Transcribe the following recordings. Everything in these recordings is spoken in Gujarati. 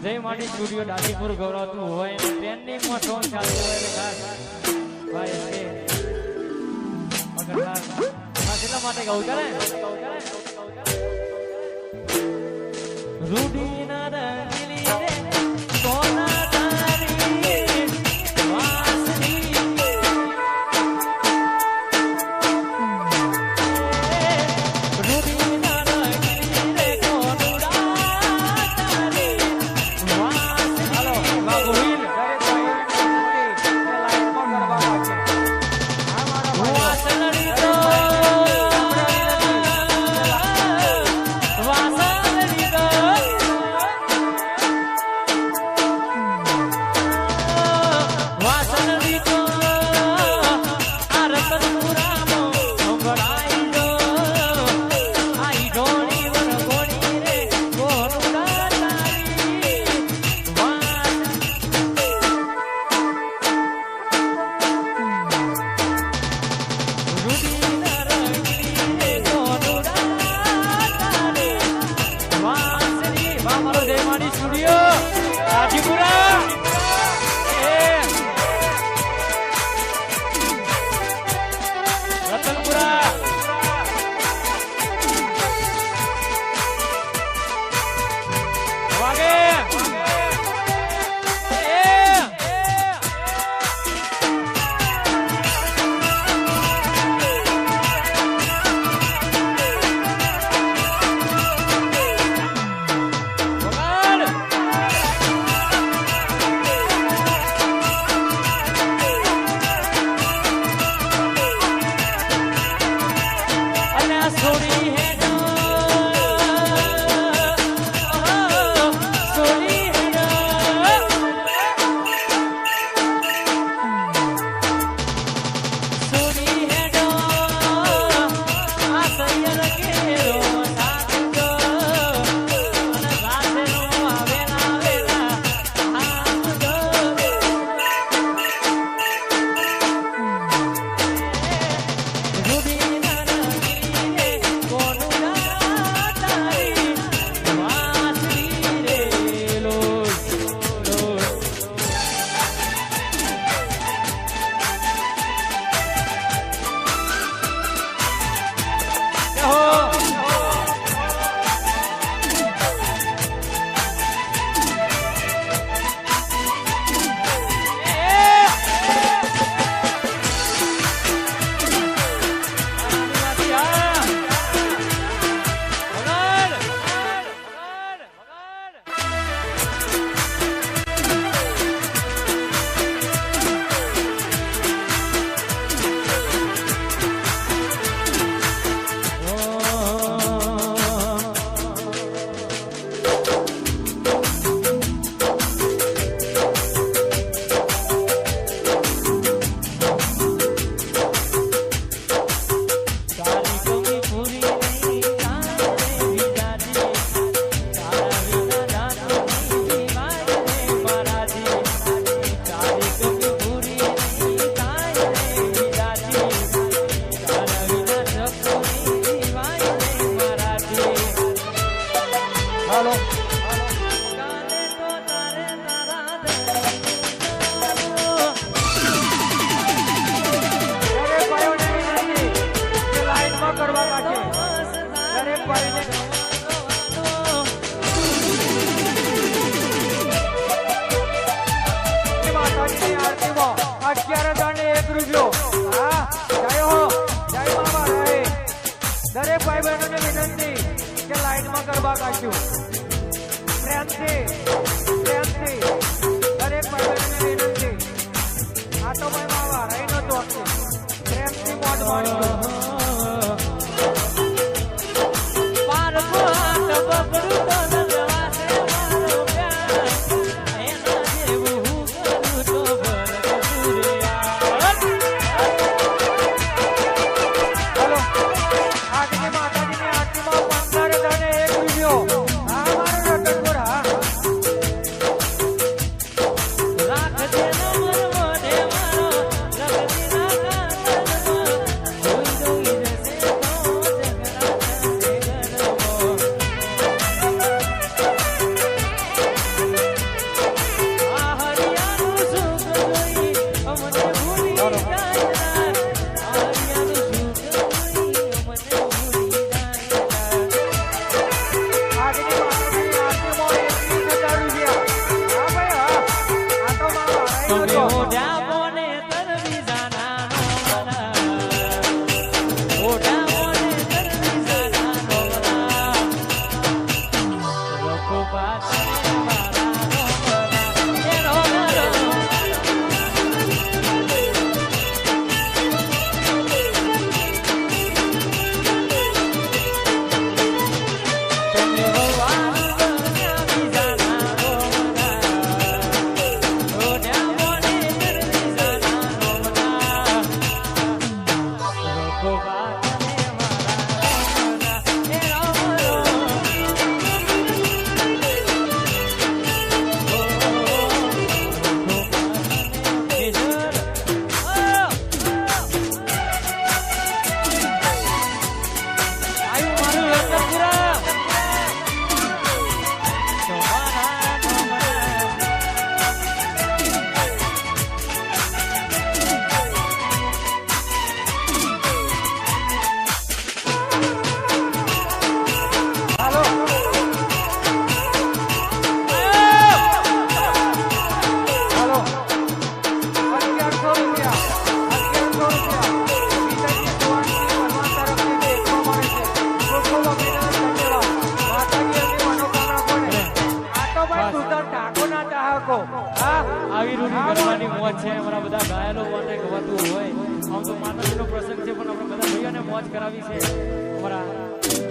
જય માટી સ્ટુડિયો દાદીપુર ગૌરવતું હોય ટ્રેન્ડિંગમાં સોંગ ચાલતું હોય એટલે ખાસ ભાઈ છે મગરલાલ ખાસ એટલા માટે કહું કરે રૂડીના રંગીલી રે સોના તારી વાસની રૂડીના રંગીલી રે કોનુડા તારી વાસની હાલો બાબુ હિલ કરે તો લાઈન પર કરવા માંગે આ મારા વાસણી તો વાસણી તો આવી રૂઢી કરવાની મોજ છે અમારા બધા ગાયલો માટે ગવાતું હોય આમ તો માતાજીનો પ્રસંગ છે પણ આપણે બધા ભાઈઓને મોજ કરાવી છે અમારા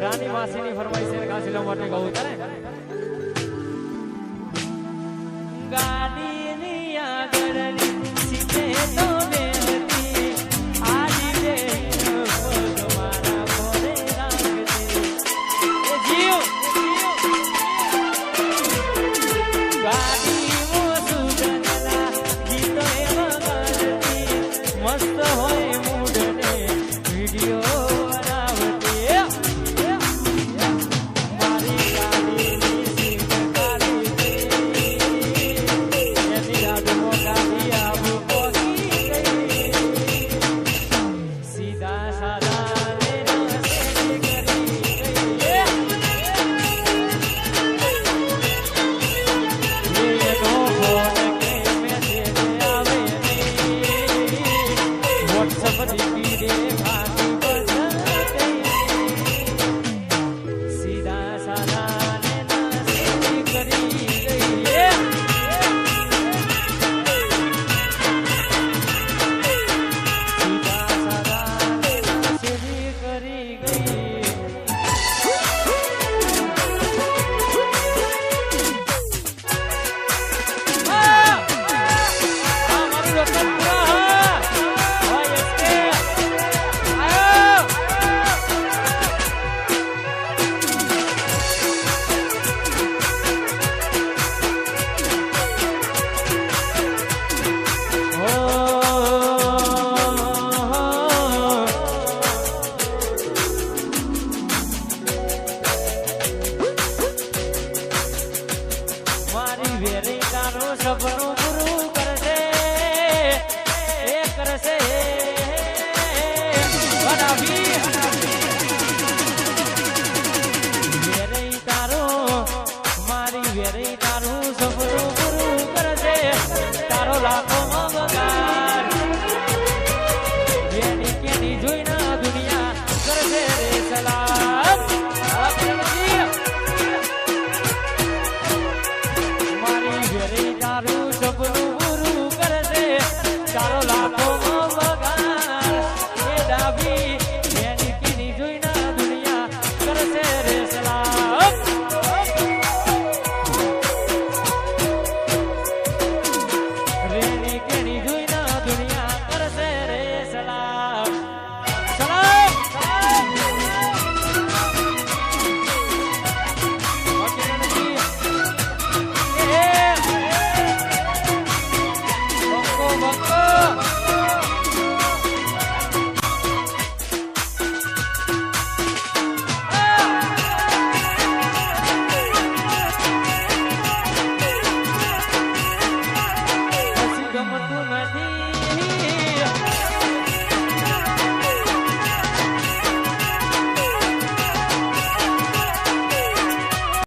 રાની માસીની ફરમાઈશ છે કાશીલા માટે ગાવું છે ને ગાડીની આગળની સીટે તો બેઠી આજી રે તમારા કોરે રાખતી એ જીવ ગાડી મસ્ત હોય મૂડને વિડિયો બનાવતી મારી ગાડીની સીટ કાઢી એની યાદમાં ગાડી આવું પહોંચી ગઈ સીધા સાદા કરી સપનું પૂરું કરશે એ કરશે વેરઈ તારો મારી વેરઈ તારું સપનું પૂરું કરશે તારો લાખો